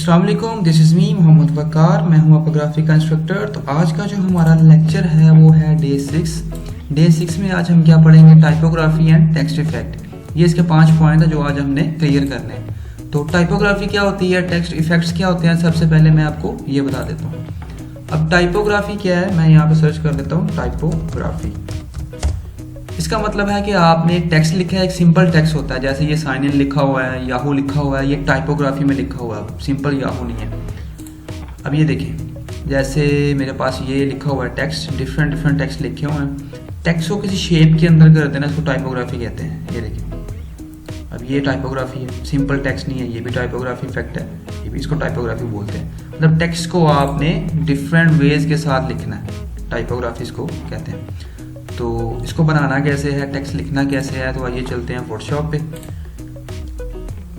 अस्सलाम वालेकुम, this is me Mohammad वकार। मैं हूँ आपका ग्राफिक का इंस्ट्रक्टर। तो आज का जो हमारा लेक्चर है वो है डे 6। डे 6 में आज हम क्या पढ़ेंगे? Typography and text effect. ये इसके 5 पॉइंट है जो आज हमने क्लियर करने हैं। तो टाइपोग्राफी क्या होती है, टेक्स्ट इफेक्ट्स क्या होते हैं, सबसे पहले मैं आपको ये बता देता हूँ। अब टाइपोग्राफी क्या है, मैं यहाँ पे सर्च कर देता हूँ टाइपोग्राफी। इसका मतलब है कि आपने एक टेक्स्ट लिखा है, एक सिंपल टेक्स्ट होता है, जैसे ये साइन इन लिखा हुआ है, याहू लिखा हुआ है, ये टाइपोग्राफी में लिखा हुआ है, सिंपल याहू नहीं है। अब ये देखें, जैसे मेरे पास ये लिखा हुआ है टेक्स्ट, डिफरेंट टेक्स्ट लिखे हुए हैं। टेक्स्ट को किसी शेप के अंदर कर देना, इसको टाइपोग्राफी कहते हैं। ये देखिए, अब ये टाइपोग्राफी है, सिंपल टेक्स्ट नहीं है, ये भी टाइपोग्राफी इफेक्ट है, ये भी इसको टाइपोग्राफी बोलते हैं। मतलब टेक्स्ट को आपने डिफरेंट वेज के साथ लिखना है, टाइपोग्राफी इसको कहते हैं। तो इसको बनाना कैसे है, टेक्स्ट लिखना कैसे है, तो आइए चलते हैं फोटोशॉप पे।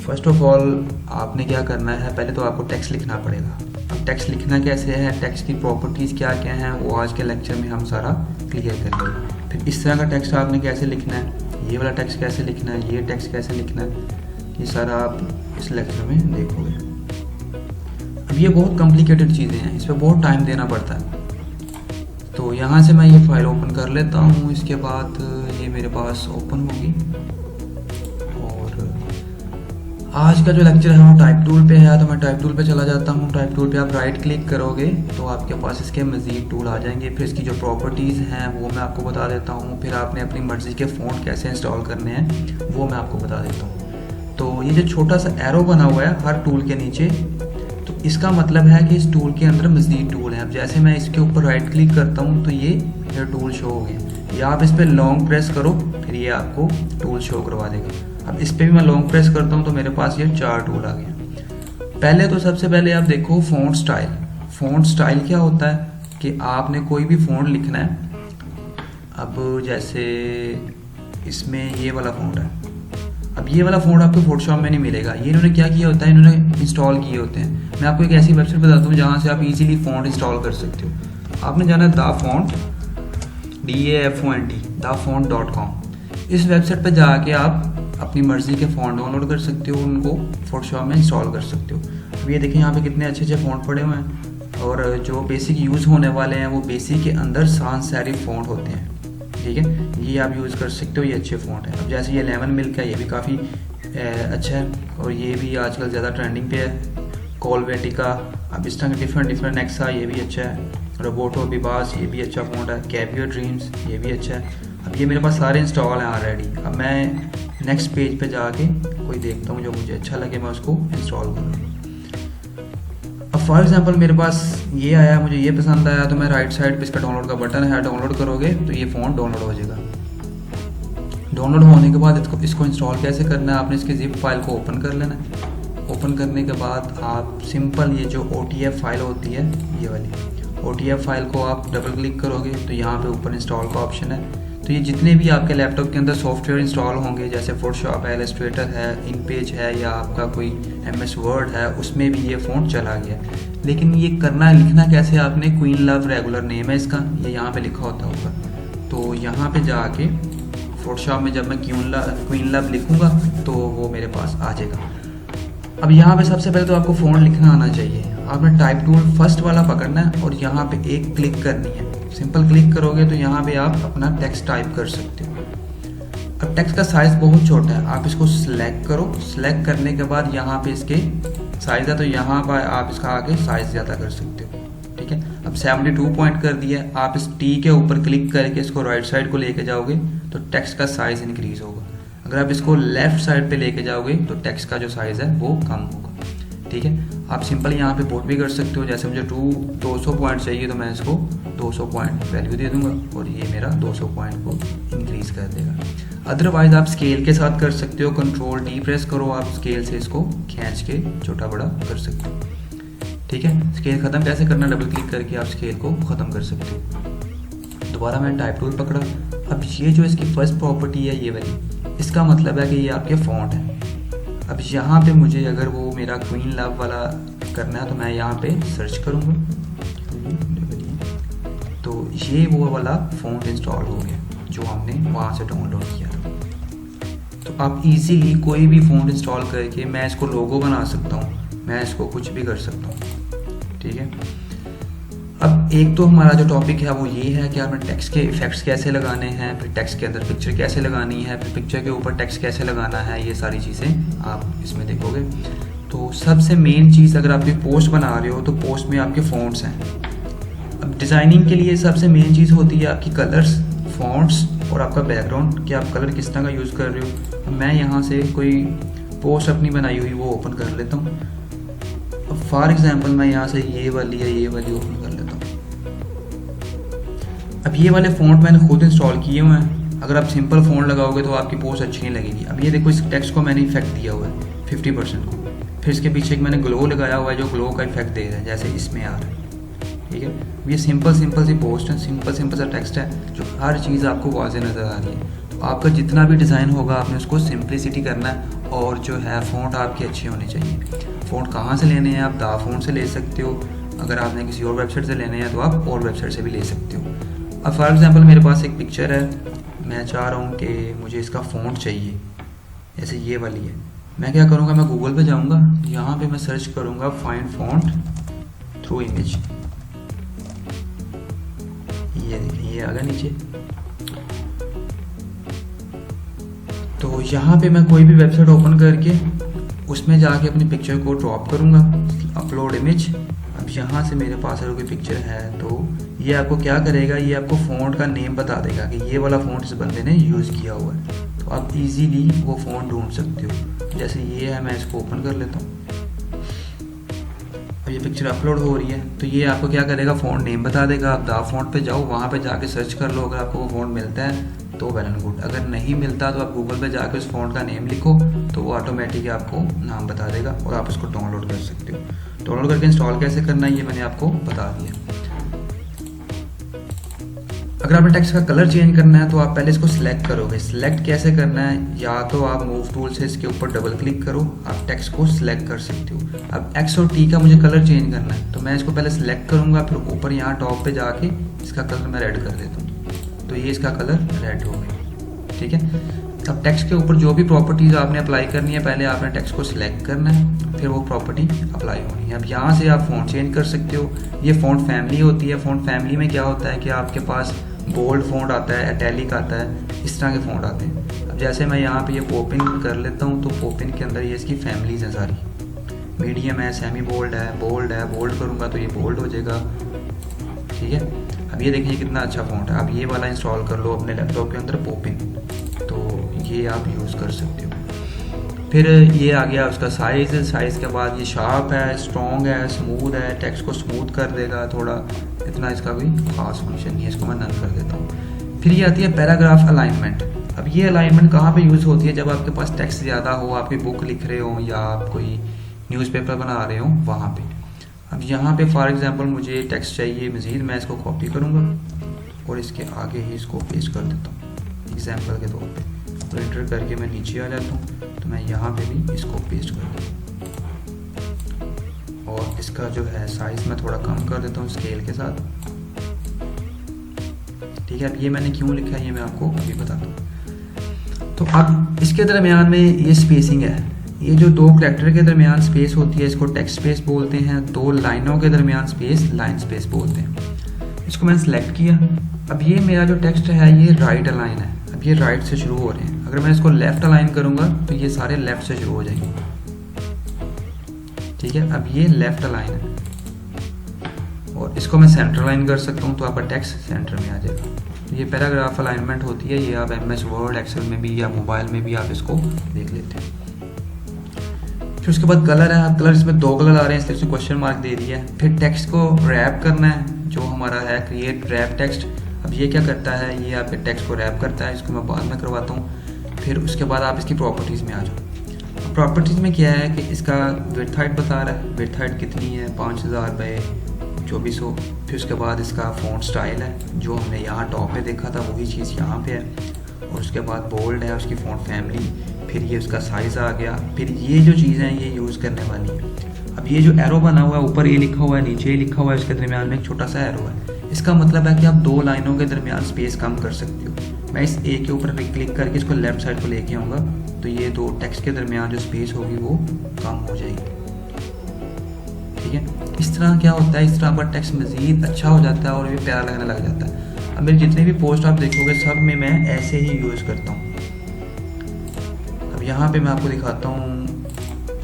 फर्स्ट ऑफ ऑल आपने क्या करना है, पहले तो आपको टेक्स्ट लिखना पड़ेगा। अब टेक्स्ट लिखना कैसे है, टेक्स्ट की प्रॉपर्टीज़ क्या क्या हैं, वो आज के लेक्चर में हम सारा क्लियर करेंगे। फिर इस तरह का टेक्स्ट आपने कैसे लिखना है, ये वाला टेक्स्ट कैसे लिखना है, ये टेक्स्ट कैसे लिखना है, ये सारा आप इस लेक्चर में देखोगे। अब ये बहुत कॉम्प्लिकेटेड चीज़ें हैं, इस पर बहुत टाइम देना पड़ता है। तो यहाँ से मैं ये फाइल ओपन कर लेता हूँ, इसके बाद ये मेरे पास ओपन होगी। और आज का जो लेक्चर है वो टाइप टूल पे है, तो मैं टाइप टूल पे चला जाता हूँ। टाइप टूल पे आप राइट क्लिक करोगे तो आपके पास इसके मज़ीद टूल आ जाएंगे। फिर इसकी जो प्रॉपर्टीज़ हैं वो मैं आपको बता देता हूँ। फिर आपने अपनी मर्ज़ी के फ़ॉन्ट कैसे इंस्टॉल करने हैं वो मैं आपको बता देता हूँ। तो ये जो छोटा सा एरो बना हुआ है हर टूल के नीचे, तो इसका मतलब है कि इस टूल के अंदर मज़ीद टूल हैं। अब जैसे मैं इसके ऊपर राइट क्लिक करता हूँ तो ये टूल शो हो गया, या आप इस पर लॉन्ग प्रेस करो फिर ये आपको टूल शो करवा देगा। अब इस पर भी मैं लॉन्ग प्रेस करता हूँ तो मेरे पास ये 4 टूल आ गए। पहले तो सबसे पहले आप देखो फ़ॉन्ट स्टाइल। फ़ॉन्ट स्टाइल क्या होता है कि आपने कोई भी फ़ॉन्ट लिखना है। अब जैसे इसमें ये वाला फ़ॉन्ट है, अब ये वाला फ़ॉन्ट आपको फोटोशॉप में नहीं मिलेगा। ये इन्होंने क्या किया होता है, इन्होंने इंस्टॉल किए होते हैं। मैं आपको एक ऐसी वेबसाइट बताता हूँ जहाँ से आप इजीली फ़ॉन्ट इंस्टॉल कर सकते हो। आपने जाना है दाफॉन्ट, DAFONT, daFont.com। इस वेबसाइट पर जाके आप अपनी मर्ज़ी के फ़ॉन्ट डाउनलोड कर सकते हो, उनको फोटोशॉप में इंस्टॉल कर सकते हो। अब ये देखें यहाँ पे कितने अच्छे अच्छे फ़ॉन्ट पड़े हुए हैं, और जो बेसिक यूज़ होने वाले हैं वो बेसिक के अंदर sans serif फ़ॉन्ट होते हैं। ठीक है, ये आप यूज़ कर सकते हो, ये अच्छे फ़ॉन्ट है। अब जैसे ये लेमन मिल्क है, ये भी काफ़ी अच्छा है, और ये भी आजकल ज़्यादा ट्रेंडिंग पे है। कॉलवेटिका, अब इस तरह के डिफरेंट नेक्सा, ये भी अच्छा है। रोबोटो बिबास, ये भी अच्छा फ़ॉन्ट है। कैवियर ड्रीम्स, ये भी अच्छा है। अब ये मेरे पास सारे इंस्टॉल हैं ऑलरेडी। अब मैं नेक्स्ट पेज पे जाके कोई देखता हूँ जो मुझे अच्छा लगे, मैं उसको इंस्टॉल करूँ। अब फॉर एग्जांपल मेरे पास ये आया, मुझे ये पसंद आया, तो मैं राइट साइड पे इसका डाउनलोड का बटन है, डाउनलोड करोगे तो ये फ़ॉन्ट डाउनलोड हो जाएगा। डाउनलोड होने के बाद इसको इंस्टॉल कैसे करना है, आपने इसके जिप फाइल को ओपन कर लेना है। ओपन करने के बाद आप सिंपल ये जो OTF फाइल होती है, ये वाली OTF फाइल को आप डबल क्लिक करोगे तो यहाँ पे ऊपर इंस्टॉल का ऑप्शन है। तो ये जितने भी आपके लैपटॉप के अंदर सॉफ्टवेयर इंस्टॉल होंगे, जैसे फोटोशॉप है, इलस्ट्रेटर है, InPage है, या आपका कोई MS Word है, उसमें भी ये फ़ॉन्ट चला गया। लेकिन ये करना लिखना कैसे, आपने क्वीन लव रेगुलर नेम है इसका, ये यहाँ पे लिखा होता होगा। तो यहाँ पे जाके फोटोशॉप में जब मैं क्वीन लव लिखूँगा तो वो मेरे पास आ जाएगा। अब यहाँ पे सबसे पहले तो आपको फ़ॉन्ट लिखना आना चाहिए। आपने टाइप टूल फर्स्ट वाला पकड़ना है और यहाँ पे एक क्लिक करनी है। सिंपल क्लिक करोगे तो यहाँ पे आप अपना टेक्स्ट टाइप कर सकते हो। अब टेक्स्ट का साइज़ बहुत छोटा है, आप इसको सिलेक्ट करो। सिलेक्ट करने के बाद यहाँ पे इसके साइज़ है, तो यहाँ पर आप इसका आगे साइज़ ज़्यादा कर सकते हो। ठीक है, अब 72 पॉइंट कर दिया। आप इस T के ऊपर क्लिक करके इसको राइट साइड को लेके जाओगे तो टेक्स्ट का साइज़ इंक्रीज़ होगा। अगर आप इसको लेफ़्ट साइड पे लेके जाओगे तो टेक्स्ट का जो साइज़ है वो कम होगा। ठीक है, आप सिंपल यहाँ पे पुट भी कर सकते हो। जैसे मुझे 200 पॉइंट चाहिए तो मैं इसको 200 पॉइंट वैल्यू दे दूंगा और ये मेरा 200 पॉइंट को इंक्रीज़ कर देगा। अदरवाइज़ आप स्केल के साथ कर सकते हो, Ctrl+D प्रेस करो, आप स्केल से इसको खींच के छोटा बड़ा कर सकते हो। ठीक है, स्केल ख़त्म कैसे करना, डबल क्लिक करके आप स्केल को ख़त्म कर सकते हो। दोबारा मैंने टाइप टूल पकड़ा। अब ये जो इसकी फर्स्ट प्रॉपर्टी है ये वाली, इसका मतलब है कि ये आपके फ़ॉन्ट है। अब यहाँ पे मुझे अगर वो मेरा क्वीन लव वाला करना है तो मैं यहाँ पे सर्च करूँगा, तो ये वो वाला फ़ॉन्ट इंस्टॉल हो गया जो हमने वहाँ से डाउनलोड किया था। तो आप इजीली कोई भी फ़ॉन्ट इंस्टॉल करके मैं इसको लोगो बना सकता हूँ। मैं इसको कुछ भी कर सकता हूँ। ठीक है, अब एक तो हमारा जो टॉपिक है वो ये है कि आपने टेक्स्ट के इफ़ेक्ट्स कैसे लगाने हैं, फिर टेक्स्ट के अंदर पिक्चर कैसे लगानी है, फिर पिक्चर के ऊपर टेक्स्ट कैसे लगाना है, ये सारी चीज़ें आप इसमें देखोगे। तो सबसे मेन चीज़, अगर आप कोई पोस्ट बना रहे हो तो पोस्ट में आपके फ़ॉन्ट्स हैं। अब डिज़ाइनिंग के लिए सबसे मेन चीज़ होती है आपकी कलर्स, फ़ॉन्ट्स और आपका बैकग्राउंड, कि आप कलर किस तरह का यूज़ कर रहे हो। अब मैं यहाँ से कोई पोस्ट अपनी बनाई हुई वो ओपन कर लेता हूँ। अब फॉर एग्जांपल मैं यहाँ से ये वाली ओपन कर लेता हूँ। अब ये वाले फ़ॉन्ट मैंने खुद इंस्टॉल किए हुए हैं। अगर आप सिंपल फ़ॉन्ट लगाओगे तो आपकी पोस्ट अच्छी नहीं लगेगी। अब ये देखो, इस टेक्स्ट को मैंने इफेक्ट दिया हुआ है 50% को, फिर इसके पीछे एक मैंने ग्लो लगाया हुआ है जो ग्लो का इफेक्ट दे रहा है, जैसे इसमें आ रहा है। ठीक है, ये सिंपल सी पोस्ट है, सिंपल सा टेक्स्ट है, जो हर चीज़ आपको वाज़ेह नज़र आ रही है। तो आपका जितना भी डिज़ाइन होगा आपने उसको सिंप्लिसिटी करना है, और जो है फ़ॉन्ट आपके अच्छे होने चाहिए। फ़ॉन्ट कहाँ से लेने हैं, आप दा फ़ॉन्ट से ले सकते हो। अगर आपने किसी और वेबसाइट से लेने हैं तो आप और वेबसाइट से भी ले सकते हो। अब फॉर एग्ज़ाम्पल मेरे पास एक पिक्चर है, मैं चाह रहा हूँ कि मुझे इसका फ़ॉन्ट चाहिए, जैसे ये वाली है। मैं क्या करूँगा, मैं गूगल पे जाऊँगा, यहाँ पे मैं सर्च करूँगा फाइंड फ़ॉन्ट थ्रू इमेज। ये देखिए, ये आ गया नीचे। तो यहाँ पे मैं कोई भी वेबसाइट ओपन करके उसमें जाके अपनी पिक्चर को ड्रॉप करूँगा, अपलोड इमेज। अब यहाँ से मेरे पास अगर कोई पिक्चर है तो ये आपको क्या करेगा, ये आपको फ़ॉन्ट का नेम बता देगा कि ये वाला फ़ॉन्ट इस बंदे ने यूज़ किया हुआ है। तो आप इजीली वो फ़ॉन्ट ढूंढ सकते हो। जैसे ये है, मैं इसको ओपन कर लेता हूँ। अब ये पिक्चर अपलोड हो रही है, तो ये आपको क्या करेगा, फ़ॉन्ट नेम बता देगा। आप दा फ़ॉन्ट पे जाओ, वहाँ पे जाके सर्च कर लो। अगर आपको वो फ़ॉन्ट मिलता है तो वेल एंड गुड, अगर नहीं मिलता तो आप गूगल पे जाके उस फ़ॉन्ट का नेम लिखो, तो वो ऑटोमेटिक आपको नाम बता देगा और आप उसको डाउनलोड कर सकते हो। डाउनलोड करके इंस्टॉल कैसे करना है ये मैंने आपको बता दिया। अगर आपने टेक्स्ट का कलर चेंज करना है तो आप पहले इसको सिलेक्ट करोगे। सिलेक्ट कैसे करना है, या तो आप मूव टूल से इसके ऊपर डबल क्लिक करो, आप टेक्स्ट को सिलेक्ट कर सकते हो। अब एक्स और टी का मुझे कलर चेंज करना है, तो मैं इसको पहले सिलेक्ट करूँगा, फिर ऊपर यहाँ टॉप पे जाके इसका कलर मैं रेड कर देता हूँ, तो ये इसका कलर रेड हो गया। ठीक है, अब टेक्स्ट के ऊपर जो भी प्रॉपर्टीज़ आपने अप्लाई करनी है, पहले आपने टेक्स्ट को सिलेक्ट करना है, फिर वो प्रॉपर्टी अप्लाई होनी है। अब यहाँ से आप फ़ॉन्ट चेंज कर सकते हो। ये फ़ॉन्ट फैमिली होती है। फ़ॉन्ट फैमिली में क्या होता है कि आपके पास बोल्ड फ़ॉन्ट आता है, इटैलिक आता है, इस तरह के फ़ॉन्ट आते हैं। अब जैसे मैं यहाँ पे ये पोपिन कर लेता हूँ, तो पोपिन के अंदर ये इसकी फैमिलीज हैं सारी। मीडियम है, सेमी बोल्ड है, बोल्ड करूँगा तो ये बोल्ड हो जाएगा। ठीक है, अब ये देखिए कितना अच्छा फ़ॉन्ट है। अब ये वाला इंस्टॉल कर लो अपने लैपटॉप के अंदर, पोपिन, तो ये आप यूज़ कर सकते हो। फिर ये आ गया उसका साइज़ के बाद ये शार्प है, स्ट्रॉन्ग है, स्मूथ है, टेक्स्ट को स्मूथ कर देगा थोड़ा, इतना इसका कोई ख़ास फंक्शन नहीं है, इसको मैं नन कर देता हूँ। फिर ये आती है पैराग्राफ अलाइनमेंट। अब ये अलाइनमेंट कहाँ पे यूज़ होती है, जब आपके पास टेक्स्ट ज़्यादा हो, आप कोई बुक लिख रहे हो या आप कोई न्यूज़पेपर बना रहे हो वहाँ पे। अब यहाँ पे फॉर एग्जांपल मुझे टेक्स्ट चाहिए मज़ीद, मैं इसको कॉपी करूँगा और इसके आगे ही इसको पेस्ट कर देता हूँ एग्जाम्पल के तौर पे। तो एंटर करके मैं नीचे आ जाता हूँ, तो मैं यहाँ पे भी इसको पेस्ट कर दूँ और इसका जो है साइज़ मैं थोड़ा कम कर देता हूँ स्केल के साथ। ठीक है, अब ये मैंने क्यों लिखा है ये मैं आपको अभी बताता हूँ। तो अब इसके दरमियान में ये स्पेसिंग है, ये जो दो कैरेक्टर के दरमियान स्पेस होती है इसको टेक्स्ट स्पेस बोलते हैं। दो लाइनों के दरमियान स्पेस लाइन स्पेस बोलते हैं। इसको मैंने सेलेक्ट किया। अब ये मेरा जो टेक्स्ट है ये राइट अलाइन है। अब ये राइट से शुरू हो रहे हैं, अगर मैं इसको लेफ्ट अलाइन करूँगा तो ये सारे लेफ्ट से शुरू हो जाएंगे। ठीक है, अब ये लेफ्ट अलाइन है और इसको मैं सेंटर अलाइन कर सकता हूँ, तो आपका टेक्स्ट सेंटर में आ जाएगा। ये पैराग्राफ अलाइनमेंट होती है, ये आप MS वर्ड एक्सेल में भी या मोबाइल में भी आप इसको देख लेते हैं। फिर उसके बाद कलर है। अब कलर इसमें दो कलर आ रहे हैं इसलिए उसने क्वेश्चन मार्क दे दिया है। फिर टेक्स्ट को रैप करना है, जो हमारा है क्रिएट रैप टेक्स्ट। अब ये क्या करता है, ये आपके टेक्स्ट को रैप करता है, इसको मैं बाद में करवाता हूँ। फिर उसके बाद आप इसकी प्रॉपर्टीज़ में आ जाओ। प्रॉपर्टीज़ में क्या है कि इसका विड्थ हाइट बता रहा है, विड्थ हाइट कितनी है 5000 बाय 2400। फिर उसके बाद इसका फ़ॉन्ट स्टाइल है, जो हमने यहाँ टॉप पे देखा था वही चीज़ यहाँ पे है। और उसके बाद बोल्ड है उसकी फ़ॉन्ट फैमिली। फिर ये उसका साइज़ आ गया। फिर ये जो चीज़ें हैं ये यूज़ करने वाली है। अब ये जो एरो बना हुआ है, ऊपर ए लिखा हुआ है, नीचे ए लिखा हुआ है, इसके दरमियान में एक छोटा सा एरो है। इसका मतलब है कि आप दो लाइनों के दरमियान स्पेस कम कर सकते हो। मैं इस ए के ऊपर क्लिक करके इसको लेफ्ट साइड को लेके आऊँगा, तो ये दो टेक्स्ट के दरमियान जो स्पेस होगी वो कम हो जाएगी। ठीक है। इस तरह क्या होता है, इस तरह आपका टेक्स्ट मज़ीद अच्छा हो जाता है और ये प्यारा लगने लग जाता है। अब मेरे जितने भी पोस्ट आप देखोगे सब में मैं ऐसे ही यूज़ करता हूँ। अब यहाँ पे मैं आपको दिखाता हूँ,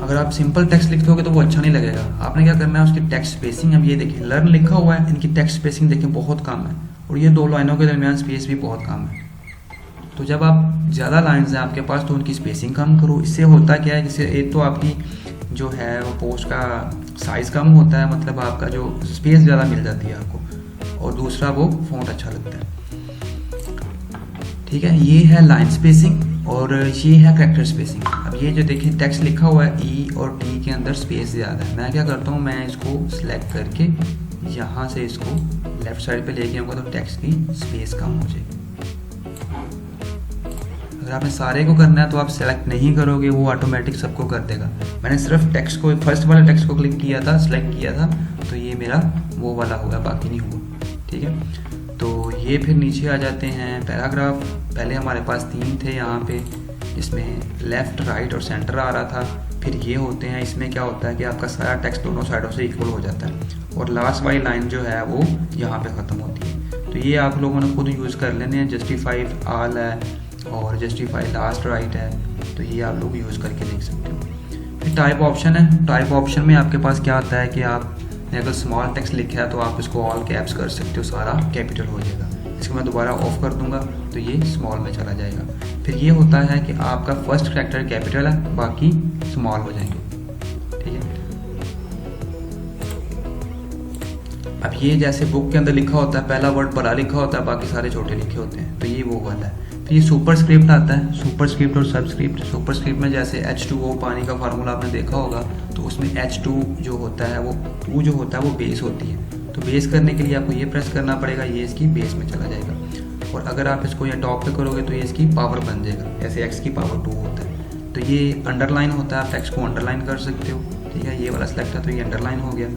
अगर आप सिंपल टेक्स्ट लिखते होगे तो वो अच्छा नहीं लगेगा। आपने क्या करना है, उसकी टेक्स्ट स्पेसिंग, अब ये देखिए लर्न लिखा हुआ है, इनकी टेक्स्ट स्पेसिंग देखें बहुत कम है और ये 2 लाइनों के दरमियान स्पेस भी बहुत कम है। तो जब आप ज़्यादा लाइन्स हैं आपके पास तो उनकी स्पेसिंग कम करो। इससे होता क्या है, जैसे एक तो आपकी जो है वो पोस्ट का साइज़ कम होता है, मतलब आपका जो स्पेस ज़्यादा मिल जाती है आपको, और दूसरा वो फ़ॉन्ट अच्छा लगता है। ठीक है, ये है लाइन स्पेसिंग और ये है कैरेक्टर स्पेसिंग। अब ये जो देखिए टेक्स्ट लिखा हुआ है ई और टी के अंदर स्पेस ज़्यादा है, मैं क्या करता हूँ, मैं इसको सिलेक्ट करके यहाँ से इसको लेफ़्ट साइड पे लेके आऊँगा तो टेक्स्ट की स्पेस कम हो जाएगी। अगर आपने सारे को करना है तो आप सेलेक्ट नहीं करोगे, वो ऑटोमेटिक सबको कर देगा। मैंने सिर्फ टेक्स्ट को, फर्स्ट वाले टेक्स्ट को क्लिक किया था, सेलेक्ट किया था, तो ये मेरा वो वाला हुआ, बाकी नहीं हुआ। ठीक है, तो ये फिर नीचे आ जाते हैं पैराग्राफ। पहले हमारे पास 3 थे यहाँ पे, जिसमें लेफ़्ट, राइट और सेंटर आ रहा था। फिर ये होते हैं, इसमें क्या होता है कि आपका सारा टेक्स्ट दोनों साइडों से इक्वल हो जाता है और लास्ट वाली लाइन जो है वो यहाँ पे ख़त्म होती है। तो ये आप लोगों ने खुद यूज़ कर लेने हैं। जस्टिफाई ऑल है और जस्टिफाई लास्ट राइट है, तो ये आप लोग यूज़ करके देख सकते हो। फिर टाइप ऑप्शन है। टाइप ऑप्शन में आपके पास क्या आता है कि आपने अगर स्मॉल टेक्स्ट लिखा है तो आप इसको ऑल कैप्स कर सकते हो, सारा कैपिटल हो जाएगा। इसको मैं दोबारा ऑफ कर दूंगा तो ये स्मॉल में चला जाएगा। फिर ये होता है कि आपका फर्स्ट कैरेक्टर कैपिटल है, बाकी स्मॉल हो जाएंगे। ठीक है, अब ये जैसे बुक के अंदर लिखा होता है, पहला वर्ड बड़ा लिखा होता है, बाकी सारे छोटे लिखे होते हैं, तो ये वो वाला है। फिर ये सुपर स्क्रिप्ट आता है, सुपर स्क्रिप्ट और सब स्क्रिप्ट। सुपर स्क्रिप्ट में जैसे H2O पानी का फार्मूला आपने देखा होगा, तो उसमें H2 जो होता है वो 2 जो होता है वो बेस होती है, तो बेस करने के लिए आपको ये प्रेस करना पड़ेगा, ये इसकी बेस में चला जाएगा। और अगर आप इसको यहाँ टॉप पे करोगे तो ये इसकी पावर बन जाएगा, ऐसे x की पावर 2 होता है। तो ये अंडरलाइन होता है, आप टेक्स्ट को अंडरलाइन कर सकते हो। ठीक है, ये वाला सेलेक्ट है तो ये अंडरलाइन हो गया।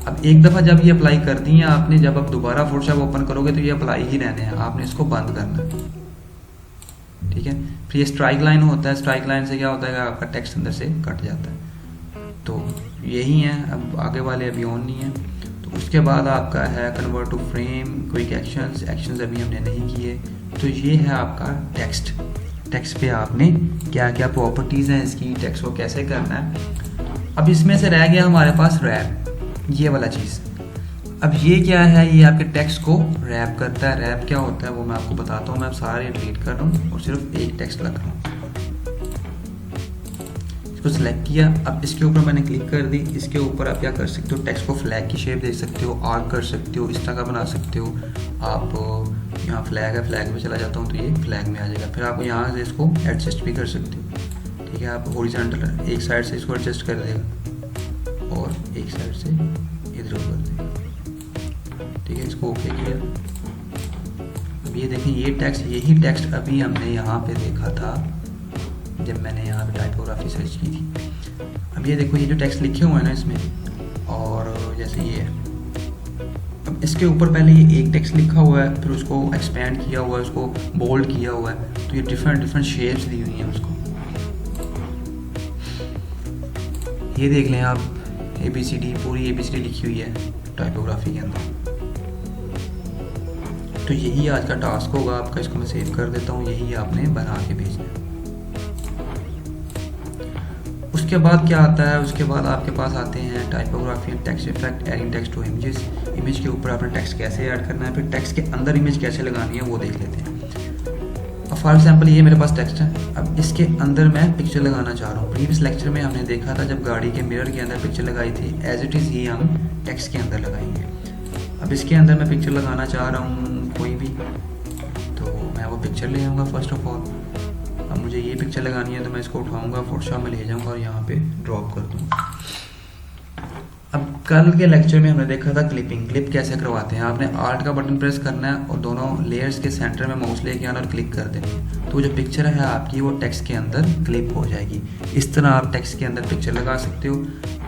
अब एक दफ़ा जब ये अप्लाई कर दी है आपने, जब आप दोबारा फोटोशॉप ओपन करोगे तो ये अप्लाई ही रहने हैं, आपने इसको बंद करना है। ठीक है, फिर ये स्ट्राइक लाइन होता है। स्ट्राइक लाइन से क्या होता है कि आपका टेक्स्ट अंदर से कट जाता है। तो यही है, अब आगे वाले अभी ऑन नहीं है। तो उसके बाद आपका है convert to frame, quick actions. Actions अभी हमने नहीं किए। तो ये है आपका टेक्स्ट। टेक्स्ट पे आपने क्या क्या प्रॉपर्टीज़ हैं इसकी, टेक्स्ट को कैसे करना है। अब इसमें से रह गया हमारे पास रैप, ये वाला चीज़। अब ये क्या है, ये आपके टेक्स्ट को रैप करता है। रैप क्या होता है वो मैं आपको बताता हूँ। मैं अब सारे डिलीट कर रहा हूँ और सिर्फ एक टेक्स्ट लग रहा हूँ। इसको सिलेक्ट किया, अब इसके ऊपर मैंने क्लिक कर दी। इसके ऊपर आप क्या कर सकते हो, टेक्स्ट को फ्लैग की शेप दे सकते हो, आर्क कर सकते हो, इस तरह का बना सकते हो आप। यहाँ फ्लैग है, फ्लैग में चला जाता हूँ तो ये फ्लैग में आ जाएगा। फिर आप यहाँ से इसको एडजस्ट भी कर सकते हो। ठीक है, आप हॉरिजॉन्टल एक साइड से इसको एडजस्ट कर देगा और एक साइड से इधर कर देगा। ठीक है, इसको ओके किया। अब ये देखें, ये टेक्स्ट, यही टेक्स्ट अभी हमने यहाँ पे देखा था जब मैंने यहाँ पे टाइपोग्राफी सर्च की थी। अब ये देखो, ये जो टेक्स्ट लिखे हुए हैं ना इसमें, और जैसे ये, अब इसके ऊपर पहले ये एक टेक्स्ट लिखा हुआ है, फिर उसको एक्सपेंड किया हुआ है, उसको बोल्ड किया हुआ है, तो ये डिफरेंट डिफरेंट शेप्स दी हुई हैं उसको। ये देख लें आप, ABCD, पूरी ABCD लिखी हुई है टाइपोग्राफी के अंदर। तो यही आज का टास्क होगा आपका। इसको मैं सेव कर देता हूँ, यही आपने बना के भेजना है। उसके बाद क्या आता है, उसके बाद आपके पास आते हैं typography and text effect, adding text to images. Image के ऊपर आपने टेक्स्ट कैसे ऐड करना है, फिर टेक्स्ट के अंदर इमेज कैसे लगानी है वो देख लेते हैं। अब फॉर एग्जाम्पल ये मेरे पास टेक्स्ट है, अब इसके अंदर मैं पिक्चर लगाना चाह रहा हूँ। प्रीवियस लेक्चर में हमने देखा था जब गाड़ी के मिरर के अंदर पिक्चर लगाई थी, एज इट इज़ ही हम टेक्स्ट के अंदर लगाएंगे। अब इसके अंदर मैं पिक्चर लगाना चाह रहा हूँ कोई भी, तो मैं वो पिक्चर ले आऊँगा फर्स्ट ऑफ ऑल। अब मुझे ये पिक्चर लगानी है तो मैं इसको उठाऊँगा, फोटोशॉप में ले जाऊँगा और यहाँ पे ड्रॉप कर दूँगा। अब कल के लेक्चर में हमने देखा था क्लिपिंग, क्लिप कैसे करवाते हैं। आपने आर्ट का बटन प्रेस करना है और दोनों लेयर्स के सेंटर में माउस लेके आना और क्लिक कर देनी है, तो जो पिक्चर है आपकी वो टेक्स्ट के अंदर क्लिप हो जाएगी। इस तरह आप टेक्स्ट के अंदर पिक्चर लगा सकते हो।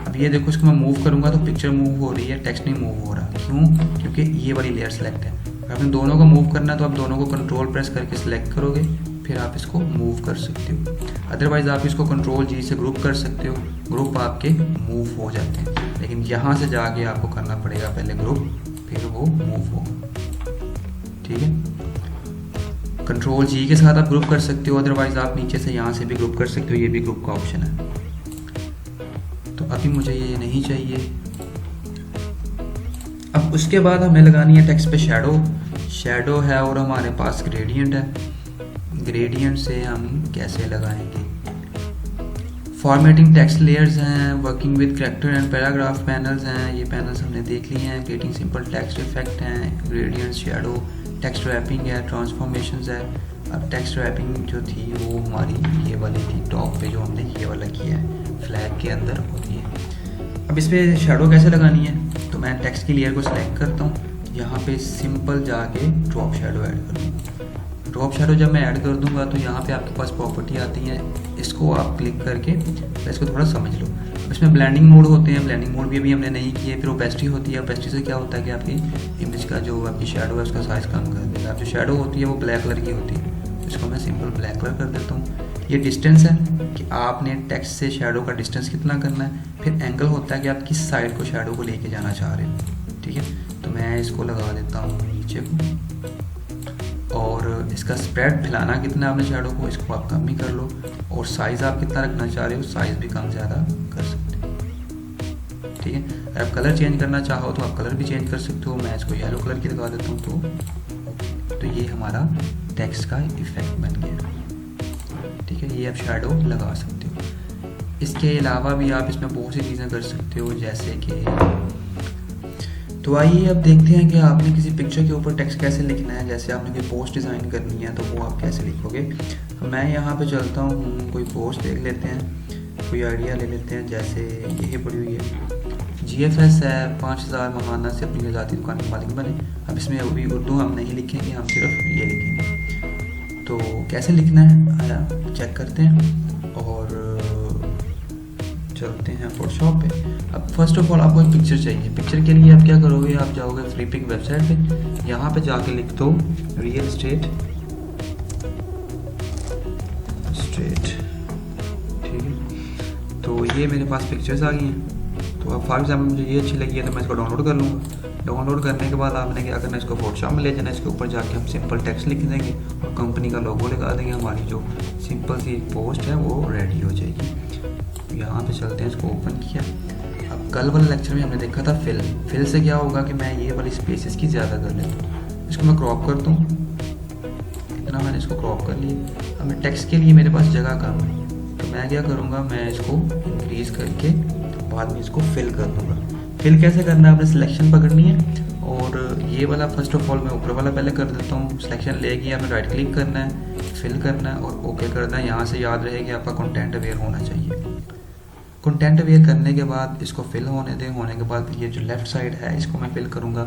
अब ये देखो, इसको मैं मूव करूँगा तो पिक्चर मूव हो रही है, टेक्स्ट नहीं मूव हो रहा। क्यों? क्योंकि ये वाली लेयर सेलेक्ट है। आपने दोनों को मूव करना है तो आप दोनों को कंट्रोल प्रेस करके सिलेक्ट करोगे, फिर आप इसको मूव कर सकते हो। अदरवाइज़ आप इसको कंट्रोल जी से ग्रुप कर सकते हो, ग्रुप आपके मूव हो जाते हैं। लेकिन यहाँ से जाके आपको करना पड़ेगा पहले ग्रुप, फिर वो मूव होगा। ठीक है, कंट्रोल जी के साथ आप ग्रुप कर सकते हो, अदरवाइज़ आप नीचे से यहाँ से भी ग्रुप कर सकते हो, ये भी ग्रुप का ऑप्शन है। तो अभी मुझे ये नहीं चाहिए। अब उसके बाद हमें लगानी है टेक्स्ट पे शेडो है और हमारे पास ग्रेडियंट है। ग्रेडियंट से हम कैसे लगाएंगे? फॉर्मेटिंग टेक्स्ट लेयर्स हैं, working with character and paragraph panels हैं, ये पैनल्स हमने देख लिए हैं। क्रिएटिंग सिंपल टेक्स्ट इफेक्ट हैं, ग्रेडियंट, शेडो, टेक्स्ट रैपिंग है, ट्रांसफॉर्मेशंस है। अब टेक्स्ट रैपिंग जो थी वो हमारी ये वाली थी, टॉप पे जो हमने ये वाला किया है, फ्लैग के अंदर होती है। अब इस पर शेडो कैसे लगानी है? तो मैं टेक्स्ट की लेयर को सिलेक्ट करता हूँ, यहाँ पे सिंपल जाके ड्रॉप शेडो ऐड कर दूँगा। ड्रॉप शेडो जब मैं ऐड कर दूंगा तो यहाँ पे आपके पास प्रॉपर्टी आती है, इसको आप क्लिक करके इसको थोड़ा समझ लो। इसमें ब्लेंडिंग मोड होते हैं, ब्लेंडिंग मोड भी अभी हमने नहीं किए। फिर ओपेसिटी होती है, ओपेसिटी से क्या होता है कि आपकी इमेज का जो आपकी शेडो है उसका साइज़ कम कर देगा। जो शेडो होती है वो ब्लैक कलर की होती है, इसको मैं सिंपल ब्लैक कलर कर देता हूँ। ये डिस्टेंस है कि आपने टेक्स्ट से शेडो का डिस्टेंस कितना करना है। फिर एंगल होता है कि आप किस साइड को शेडो को लेके जाना चाह रहे हो। ठीक है, तो मैं इसको लगा देता हूँ नीचे को, और इसका स्प्रेड फैलाना कितना है आपने शेडो को, इसको आप कम ही कर लो। और साइज़ आप कितना रखना चाह रहे हो, साइज़ भी कम ज़्यादा कर सकते हो। ठीक है, अगर आप कलर चेंज करना चाहो तो आप कलर भी चेंज कर सकते हो। मैं इसको येलो कलर की लगा देता हूँ। तो ये हमारा टेक्स्ट का इफेक्ट बन गया। ठीक है, ये आप शेडो लगा सकते हो। इसके अलावा भी आप इसमें बहुत सी चीज़ें कर सकते हो, जैसे कि तो आइए अब देखते हैं कि आपने किसी पिक्चर के ऊपर टेक्स्ट कैसे लिखना है। जैसे आपने कोई पोस्ट डिज़ाइन करनी है तो वो आप कैसे लिखोगे। मैं यहाँ पे चलता हूँ, कोई पोस्ट देख लेते हैं, कोई आइडिया ले लेते हैं। जैसे यही पड़ी हुई है, GFS है, 5000 महाना से अपनी आज़ादी दुकान के मालिक बने। अब इसमें अभी उर्दू हम नहीं लिखेंगे, हम सिर्फ ये लिखेंगे। तो कैसे लिखना है आया चेक करते हैं और चलते हैं फोटोशॉप पे। अब फर्स्ट ऑफ ऑल आपको एक पिक्चर चाहिए। पिक्चर के लिए आप क्या करोगे, आप जाओगे फ्रीपिक वेबसाइट पे, यहाँ पे जाके लिख दो रियल स्टेट। ठीक है, तो ये मेरे पास पिक्चर्स आ गई हैं। तो अब फॉर एग्जाम्पल मुझे ये अच्छी लगी है तो मैं इसको डाउनलोड कर लूँगा। डाउनलोड करने के बाद आपने क्या करना है, इसको फोटोशॉप में ले जाना है। इसके ऊपर जाके हम सिंपल टेक्स्ट लिख देंगे और कंपनी का लोगो लगा देंगे। हमारी जो सिंपल सी पोस्ट है वो रेडी हो जाएगी। यहाँ पे चलते हैं, इसको ओपन किया। अब कल वाले लेक्चर में हमने देखा था फिल से क्या होगा कि मैं ये वाली स्पेसेस की ज़्यादा कर लेता हूँ। इसको मैं क्रॉप करता हूँ, इतना मैंने इसको क्रॉप कर लिया। अब मैं टेक्स्ट के लिए मेरे पास जगह कम है तो मैं क्या करूँगा, मैं इसको इंक्रीज़ करके बाद में इसको फिल कर दूँगा। फिल कैसे करना है, आपने सिलेक्शन पकड़नी है और ये वाला फर्स्ट ऑफ ऑल मैं ऊपर वाला पहले कर देता हूँ। सिलेक्शन लेके आपने राइट क्लिक करना है, फिल करना है और ओके करना है। यहाँ से याद रहे कि आपका कंटेंट अवेयर होना चाहिए। कंटेंट अवेयर करने के बाद इसको फिल होने दें। होने के बाद ये जो लेफ़्ट साइड है इसको मैं फिल करूँगा।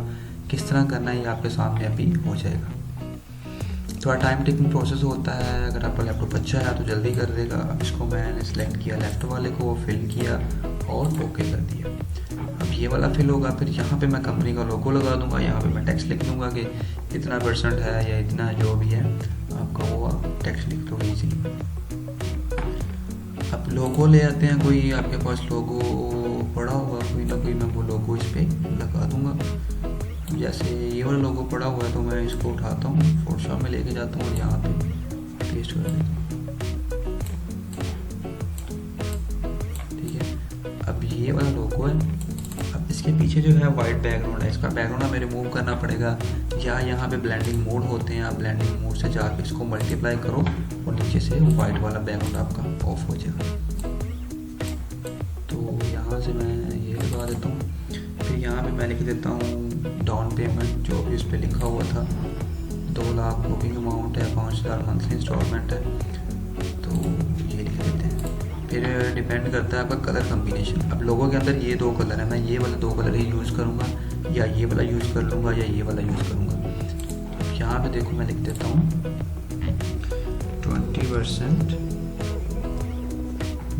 किस तरह करना है ये आपके सामने अभी हो जाएगा। थोड़ा टाइम टेकिंग प्रोसेस होता है, अगर आपका लैपटॉप अच्छा है तो जल्दी कर देगा। अब इसको मैंने सेलेक्ट किया, लेफ्ट वाले को फिल किया और ओके कर दिया। अब ये वाला फिल होगा, फिर यहाँ पे मैं कंपनी का लोगो लगा दूंगा। यहाँ पे मैं टेक्स्ट लिख दूंगा कि इतना % है या इतना जो भी है आपका वो टेक्स्ट लिख दो ईजीली। अब लोगो ले आते हैं, कोई आपके पास लोगो पड़ा होगा कोई ना कोई, मैं वो लोगो इस पर लगा दूंगा। जैसे ये वाला लोगो पड़ा हुआ है तो मैं इसको उठाता हूँ, फोटोशॉप में लेके जाता हूँ और यहाँ पे पेस्ट कर देता हूँ। ठीक है, अब ये वाला लोगो है। अब इसके पीछे जो है वाइट बैकग्राउंड है, इसका बैकग्राउंड हमें रिमूव करना पड़ेगा। या यहाँ पे ब्लेंडिंग मोड होते हैं, आप ब्लेंडिंग मोड से जाकर इसको मल्टीप्लाई करो और नीचे से वाइट वाला बैकग्राउंड आपका ऑफ हो जाएगा। तो यहाँ से मैं ये लगा देता हूँ। फिर यहाँ पे मैं लिख देता हूँ डाउन पेमेंट, जो भी उस पर लिखा हुआ था 2 लाख बुकिंग अमाउंट है, 5000 मंथली इंस्टॉलमेंट है, तो ये लिख देते हैं। फिर डिपेंड करता है आपका कलर कम्बिनेशन। अब लोगों के अंदर ये 2 कलर है, मैं ये वाले 2 कलर ही यूज़ करूँगा या ये वाला यूज़ कर लूँगा या ये वाला यूज़ करूँगा। तो यहाँ पे देखो मैं लिख देता हूँ 20%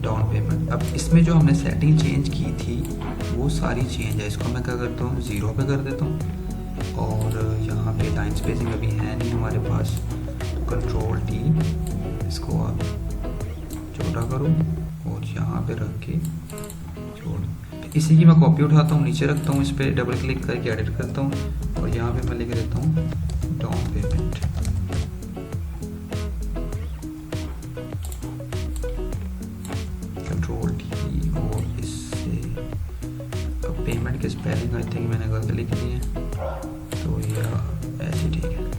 डाउन पेमेंट। अब इसमें जो हमने सेटिंग चेंज की थी वो सारी चेंज है। इसको मैं क्या करता हूँ 0 पे कर देता हूँ और यहाँ पे लाइन स्पेसिंग अभी है नहीं हमारे पास, तो कंट्रोल T इसको आप छोटा करो और यहाँ पे रख के छोड़। इसी की मैं कॉपी उठाता हूँ, नीचे रखता हूँ, इस पर डबल क्लिक करके एडिट करता हूँ और यहाँ पे मैं लिख देता हूँ डाउन पेमेंट। कंट्रोल टी और इससे अब पेमेंट की स्पेलिंग आई थिंक मैंने गलत लिख दी है, तो ये ऐसे ठीक है।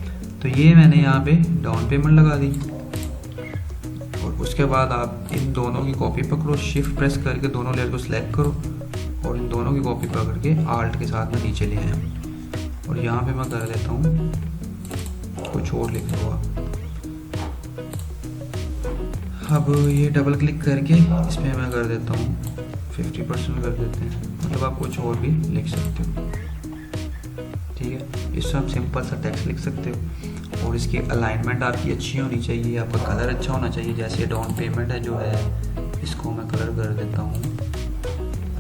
तो ये मैंने यहाँ पे डाउन पेमेंट लगा दी और उसके बाद आप इन दोनों की कॉपी पकड़ो, शिफ्ट प्रेस करके दोनों लेयर को सिलेक्ट करो और इन दोनों की कॉपी पकड़ के आल्ट के साथ में नीचे ले आए और यहाँ पे मैं कर देता हूँ कुछ और लिख लो आप। अब ये डबल क्लिक करके इसमें मैं कर देता हूँ 50% कर देते हैं, मतलब आप कुछ और भी लिख सकते हो, ठीक है। इससे आप सिंपल सा टेक्स्ट लिख सकते हो और इसकी अलाइनमेंट आपकी अच्छी होनी चाहिए, आपका कलर अच्छा होना चाहिए। जैसे डाउन पेमेंट है जो है, इसको मैं कलर कर देता हूँ।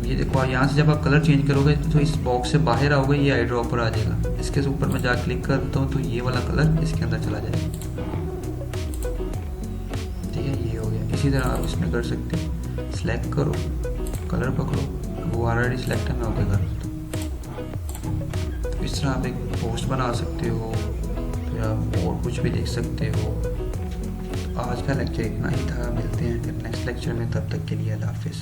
ये देखो यहाँ से जब आप कलर चेंज करोगे तो इस बॉक्स से बाहर आओगे, ये आई ड्रॉपर आ जाएगा, इसके ऊपर मैं जा क्लिक करता हूँ तो ये वाला कलर इसके अंदर चला जाएगा, ठीक है। ये हो गया। इसी तरह आप इसमें कर सकते हो, सिलेक्ट करो, कलर पकड़ो, वो ऑलरेडी सिलेक्ट है, मैं ओके कर देता हूँ। तो इस तरह आप एक पोस्ट बना सकते हो, फिर आप और कुछ भी देख सकते हो। आज का लेक्चर इतना ही था, मिलते हैं फिर नेक्स्ट लेक्चर में, तब तक के लिए अल्लाह हाफिज़।